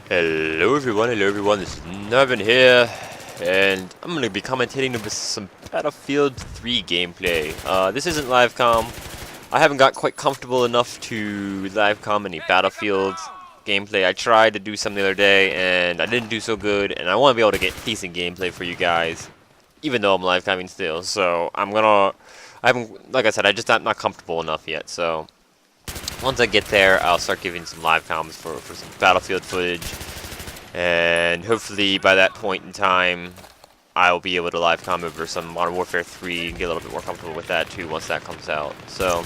Hello everyone, this is Nevin here, and I'm going to be commentating with some Battlefield 3 gameplay. This isn't livecom. I haven't got quite comfortable enough to livecom any Battlefield gameplay. I tried to do some the other day, and I didn't do so good, and I want to be able to get decent gameplay for you guys, even though I'm livecoming still. So like I said, I'm not comfortable enough yet, so once I get there, I'll start giving some live comms for some Battlefield footage, and hopefully by that point in time, I'll be able to live comm over some Modern Warfare 3 and get a little bit more comfortable with that too once that comes out. So,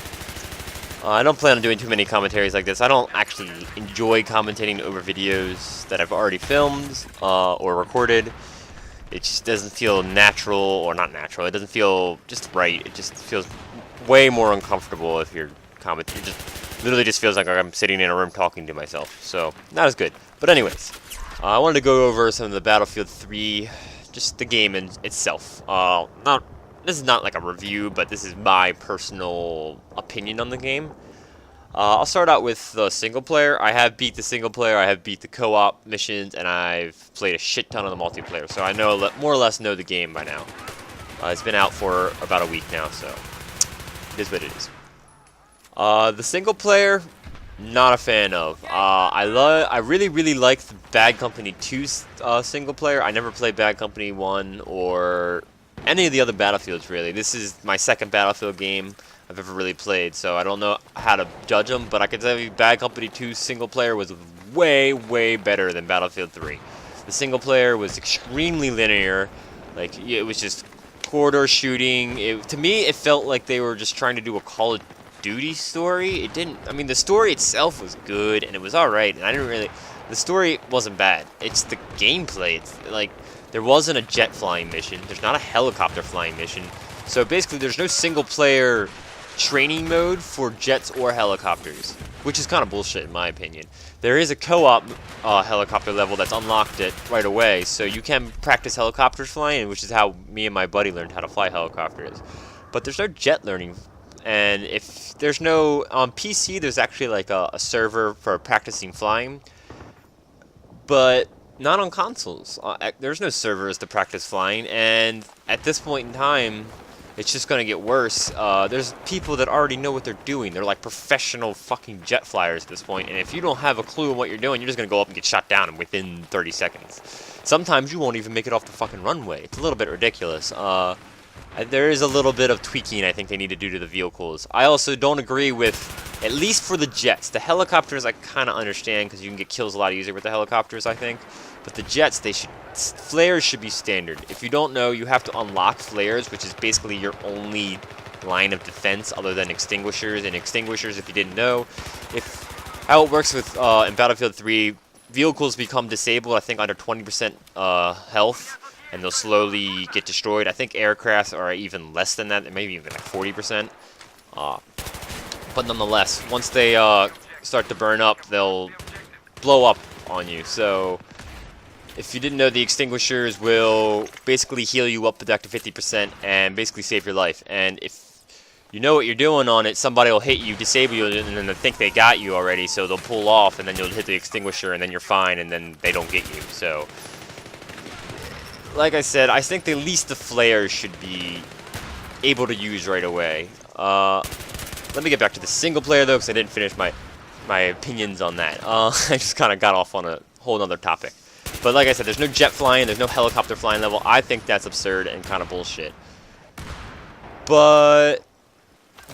I don't plan on doing too many commentaries like this. I don't actually enjoy commentating over videos that I've already filmed or recorded. It just doesn't feel natural, or not natural. It doesn't feel just right. It just feels way more uncomfortable if you're commentating. Literally just feels like I'm sitting in a room talking to myself, so not as good. But anyways, I wanted to go over some of the Battlefield 3, just the game in itself. This is not like a review, but this is my personal opinion on the game. I'll start out with the single player. I have beat the single player, I have beat the co-op missions, and I've played a shit ton of the multiplayer, so I know more or less know the game by now. It's been out for about a week now, so it is what it is. The single player, not a fan of. I really like the Bad Company 2 single player. I never played Bad Company 1 or any of the other Battlefields, really. This is my second Battlefield game I've ever really played, so I don't know how to judge them, but I can tell you Bad Company 2 single player was way better than Battlefield 3. The single player was extremely linear. Like, it was just corridor shooting. To me, it felt like they were just trying to do a Call of Duty story. It didn't. I mean, the story itself was good and it was all right, and the story wasn't bad. It's the gameplay. It's like there wasn't a jet flying mission. There's not a helicopter flying mission. So basically, there's no single player training mode for jets or helicopters, which is kind of bullshit in my opinion. There is a co-op helicopter level that's unlocked it right away, so you can practice helicopters flying, which is how me and my buddy learned how to fly helicopters. But there's no jet learning. And if there's no, on PC, there's actually like a server for practicing flying, but not on consoles. There's no servers to practice flying, and at this point in time, it's just going to get worse. There's people that already know what they're doing. They're like professional fucking jet flyers at this point, and if you don't have a clue on what you're doing, you're just going to go up and get shot down within 30 seconds. Sometimes you won't even make it off the fucking runway. It's a little bit ridiculous. There is a little bit of tweaking I think they need to do to the vehicles. I also don't agree with, at least for the jets. The helicopters I kind of understand because you can get kills a lot easier with the helicopters, I think. But the jets, flares should be standard. If you don't know, you have to unlock flares, which is basically your only line of defense other than extinguishers. And extinguishers, if you didn't know, how it works with in Battlefield 3, vehicles become disabled, I think, under 20% health. And they'll slowly get destroyed. I think aircraft are even less than that, maybe even like 40%. But nonetheless, once they start to burn up, they'll blow up on you. So if you didn't know, the extinguishers will basically heal you up back to 50% and basically save your life. And if you know what you're doing on it, somebody will hit you, disable you, and then they think they got you already, so they'll pull off, and then you'll hit the extinguisher, and then you're fine, and then they don't get you. So like I said, I think at least the flares should be able to use right away. Let me get back to the single player though, because I didn't finish my opinions on that. I just kind of got off on a whole other topic. But like I said, there's no jet flying, there's no helicopter flying level. I think that's absurd and kind of bullshit. But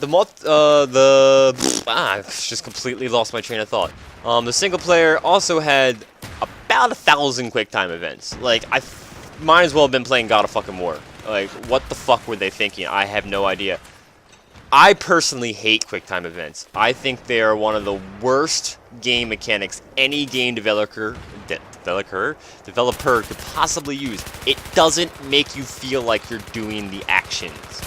I just completely lost my train of thought. The single player also had about 1,000 QuickTime events. Like, might as well have been playing God of fucking War. Like, what the fuck were they thinking? I have no idea. I personally hate QuickTime events. I think they are one of the worst game mechanics any game developer could possibly use. It doesn't make you feel like you're doing the actions.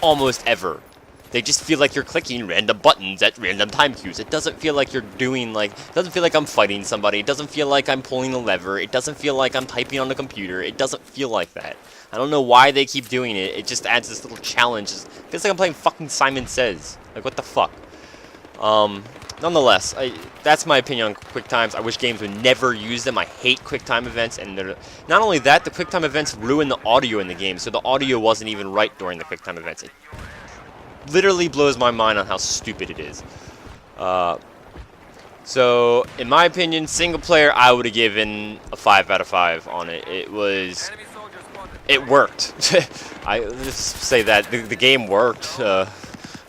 Almost ever. They just feel like you're clicking random buttons at random time cues. It doesn't feel like you're doing, like, it doesn't feel like I'm fighting somebody. It doesn't feel like I'm pulling a lever. It doesn't feel like I'm typing on the computer. It doesn't feel like that. I don't know why they keep doing it. It just adds this little challenge. It feels like I'm playing fucking Simon Says. Like, what the fuck? nonetheless, that's my opinion on QuickTimes. I wish games would never use them. I hate QuickTime events, and not only that, the QuickTime events ruin the audio in the game, so the audio wasn't even right during the QuickTime events. It literally blows my mind on how stupid it is. So, in my opinion, single player, I would have given a 5 out of 5 on it. It worked. Let's say that the game worked.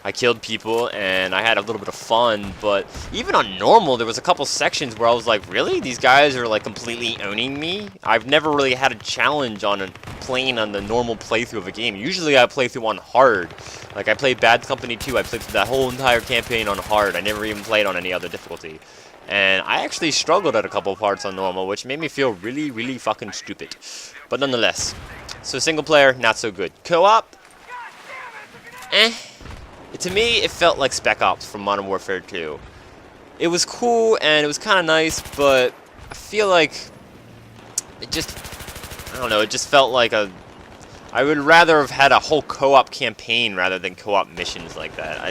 I killed people and I had a little bit of fun, but even on normal, there was a couple sections where I was like, really? These guys are like completely owning me? I've never really had a challenge on playing on the normal playthrough of a game. Usually I play through on hard. Like I played Bad Company 2, I played through that whole entire campaign on hard. I never even played on any other difficulty. And I actually struggled at a couple parts on normal, which made me feel really, really fucking stupid. But nonetheless, so single player, not so good. Co-op, to me, it felt like Spec Ops from Modern Warfare 2. It was cool and it was kind of nice, but I feel like it just, I don't know, it just felt like I would rather have had a whole co-op campaign rather than co-op missions like that.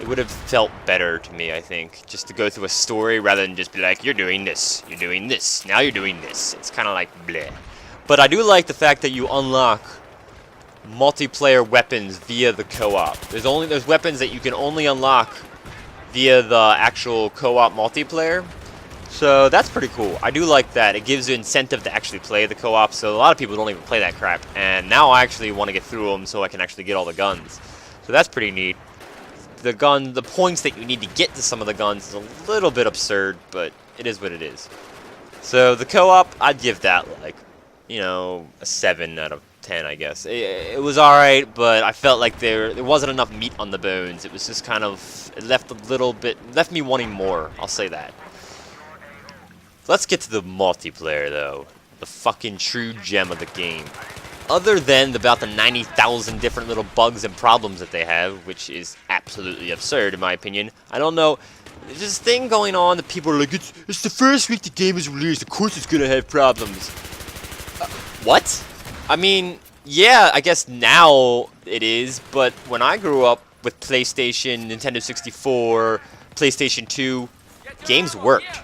It would have felt better to me, I think, just to go through a story rather than just be like, you're doing this, now you're doing this. It's kind of like bleh. But I do like the fact that you unlock multiplayer weapons via the co-op. There's weapons that you can only unlock via the actual co-op multiplayer. So that's pretty cool. I do like that. It gives you incentive to actually play the co-op, so a lot of people don't even play that crap. And now I actually want to get through them so I can actually get all the guns. So that's pretty neat. The points that you need to get to some of the guns is a little bit absurd, but it is what it is. So the co-op, I'd give that like, you know, a 7 out of 10, I guess. It was alright, but I felt like there wasn't enough meat on the bones. It was just kind of, it left me wanting more, I'll say that. Let's get to the multiplayer though. The fucking true gem of the game. Other than about the 90,000 different little bugs and problems that they have, which is absolutely absurd in my opinion. I don't know, there's this thing going on that people are like, it's the first week the game is released, of course it's gonna have problems. What? I mean, yeah, I guess now it is, but when I grew up with PlayStation, Nintendo 64, PlayStation 2, games worked.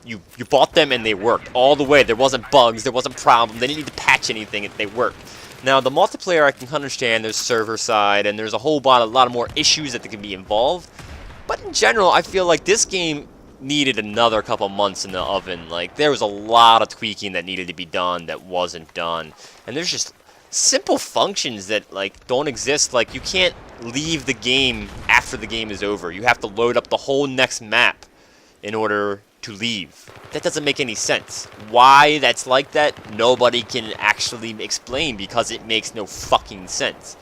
You bought them and they worked all the way. There wasn't bugs, there wasn't problems, they didn't need to patch anything, they worked. Now, the multiplayer I can understand, there's server side, and there's a lot of more issues that can be involved. But in general, I feel like this game needed another couple months in the oven. Like, there was a lot of tweaking that needed to be done that wasn't done. And there's just simple functions that, like, don't exist. Like, you can't leave the game after the game is over. You have to load up the whole next map in order to leave. That doesn't make any sense. Why that's like that, nobody can actually explain because it makes no fucking sense.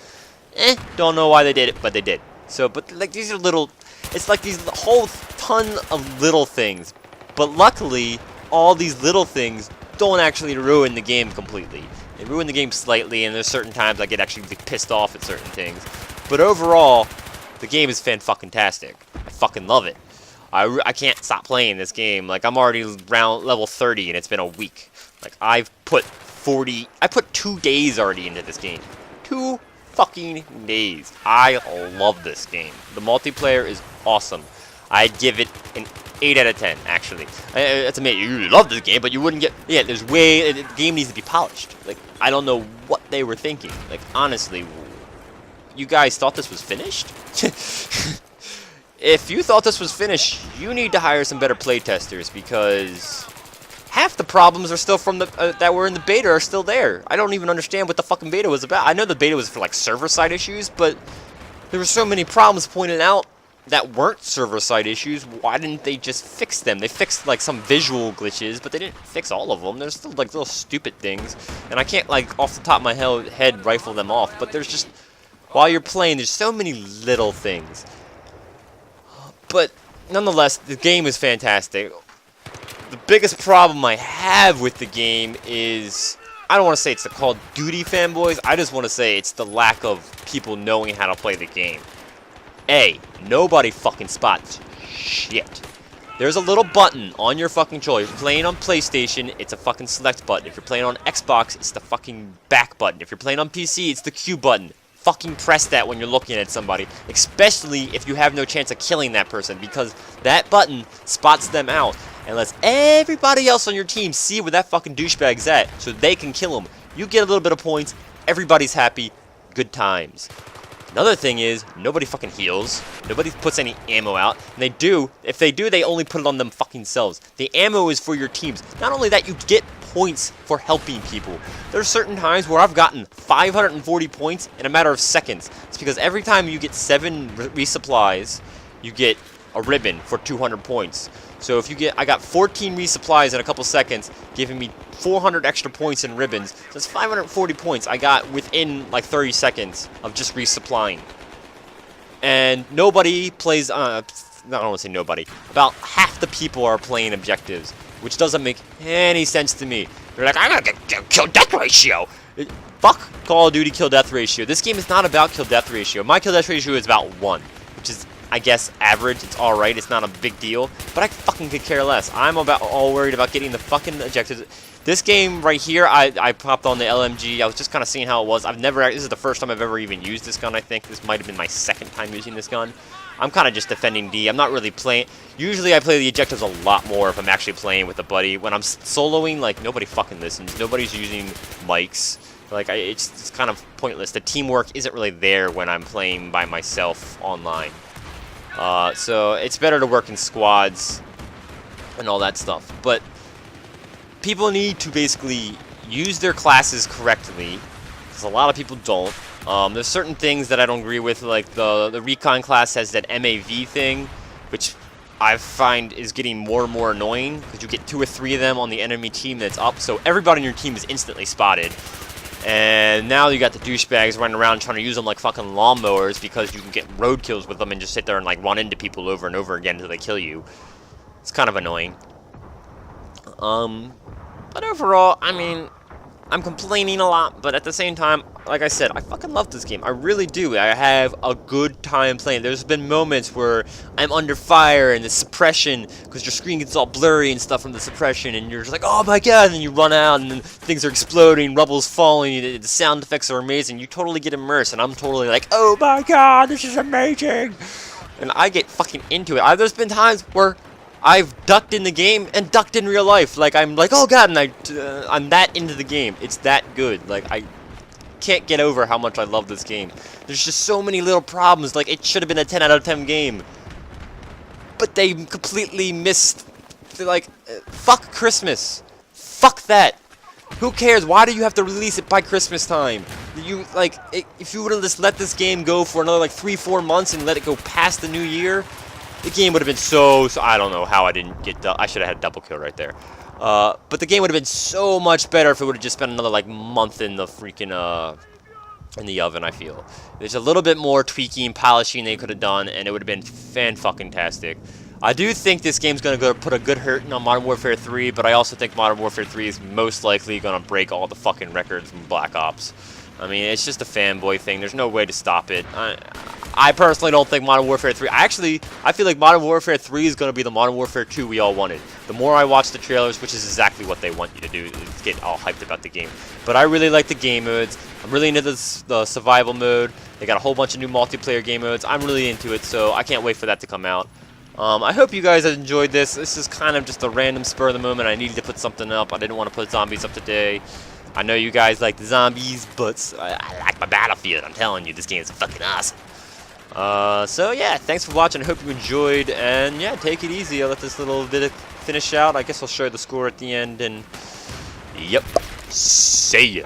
Don't know why they did it, but they did. So, but like these are little, it's like these whole ton of little things. But luckily, all these little things don't actually ruin the game completely. They ruin the game slightly, and there's certain times I get actually pissed off at certain things. But overall, the game is fan-fucking-tastic. I fucking love it. I can't stop playing this game. Like, I'm already around level 30 and it's been a week. Like, I put 2 days already into this game. 2 fucking days. I love this game. The multiplayer is awesome. I'd give it an 8 out of 10, actually. That's amazing. You love this game, but you wouldn't get... Yeah, the game needs to be polished. Like, I don't know what they were thinking. Like, honestly, you guys thought this was finished? If you thought this was finished, you need to hire some better playtesters, because half the problems are still from the that were in the beta are still there. I don't even understand what the fucking beta was about. I know the beta was for like server-side issues, but there were so many problems pointed out that weren't server-side issues. Why didn't they just fix them? They fixed like some visual glitches, but they didn't fix all of them. There's still like little stupid things, and I can't like off the top of my head rifle them off. But there's just, while you're playing, there's so many little things. But nonetheless, the game is fantastic. The biggest problem I have with the game is, I don't want to say it's the Call of Duty fanboys, I just want to say it's the lack of people knowing how to play the game. Nobody fucking spots shit. There's a little button on your fucking controller. If you're playing on PlayStation, it's a fucking select button. If you're playing on Xbox, it's the fucking back button. If you're playing on PC, it's the Q button. fucking press that when you're looking at somebody, especially if you have no chance of killing that person, because that button spots them out and lets everybody else on your team see where that fucking douchebag's at so they can kill him. You get a little bit of points, everybody's happy, good times. Another thing is, nobody fucking heals, nobody puts any ammo out, and they do, if they do, they only put it on them fucking selves. The ammo is for your teams. Not only that, you get points for helping people. There's certain times where I've gotten 540 points in a matter of seconds. It's because every time you get 7 resupplies, you get a ribbon for 200 points. So if you get, I got 14 resupplies in a couple seconds, giving me 400 extra points in ribbons. So that's 540 points I got within like 30 seconds of just resupplying. And nobody plays, I don't want to say nobody, about half the people are playing objectives, which doesn't make any sense to me. They're like, I'm gonna get kill death ratio. Fuck Call of Duty kill death ratio. This game is not about kill death ratio. My kill death ratio is about 1, which is, I guess, average. It's alright. It's not a big deal. But I fucking could care less. I'm all worried about getting the fucking objectives. This game right here, I popped on the LMG. I was just kind of seeing how it was. This is the first time I've ever even used this gun, I think. This might have been my second time using this gun. I'm kind of just defending D. I'm not really playing. Usually I play the objectives a lot more if I'm actually playing with a buddy. When I'm soloing, like, nobody fucking listens. Nobody's using mics. Like, it's kind of pointless. The teamwork isn't really there when I'm playing by myself online. So it's better to work in squads and all that stuff. But people need to basically use their classes correctly, because a lot of people don't. There's certain things that I don't agree with, like the recon class has that MAV thing, which I find is getting more and more annoying, because you get 2 or 3 of them on the enemy team that's up, so everybody on your team is instantly spotted. And now you got the douchebags running around trying to use them like fucking lawnmowers, because you can get road kills with them and just sit there and like run into people over and over again until they kill you. It's kind of annoying. But overall, I mean, I'm complaining a lot, but at the same time, like I said, I fucking love this game. I really do. I have a good time playing. There's been moments where I'm under fire and the suppression, because your screen gets all blurry and stuff from the suppression, and you're just like, oh my god, and then you run out, and then things are exploding, rubble's falling, the sound effects are amazing. You totally get immersed, and I'm totally like, oh my god, this is amazing. And I get fucking into it. There's been times where I've ducked in the game and ducked in real life. Like, I'm like, oh god, and I'm that into the game. It's that good. Like, I can't get over how much I love this game. There's just so many little problems. Like, it should have been a 10 out of 10 game. But they completely missed. They're like, fuck Christmas. Fuck that. Who cares? Why do you have to release it by Christmas time? You, like, if you would have just let this game go for another, like, 3-4 months and let it go past the new year, the game would have been so I don't know how I didn't get I should have had a double kill right there. But the game would have been so much better if it would have just spent another like month in the freaking in the oven. I feel there's a little bit more tweaking, polishing they could have done, and it would have been fan-fucking-tastic. I do think this game's gonna go put a good hurting on Modern Warfare 3, but I also think Modern Warfare 3 is most likely gonna break all the fucking records from Black Ops. I mean, it's just a fanboy thing. There's no way to stop it. I personally don't think Modern Warfare 3... I feel like Modern Warfare 3 is going to be the Modern Warfare 2 we all wanted. The more I watch the trailers, which is exactly what they want you to do, is get all hyped about the game. But I really like the game modes. I'm really into the survival mode. They got a whole bunch of new multiplayer game modes. I'm really into it, so I can't wait for that to come out. I hope you guys have enjoyed this. This is kind of just a random spur of the moment. I needed to put something up. I didn't want to put zombies up today. I know you guys like the zombies, but I like my Battlefield. I'm telling you, this game is fucking awesome. So yeah, thanks for watching. I hope you enjoyed, and yeah, take it easy. I'll let this little bit finish out. I guess I'll show you the score at the end, and yep, see ya.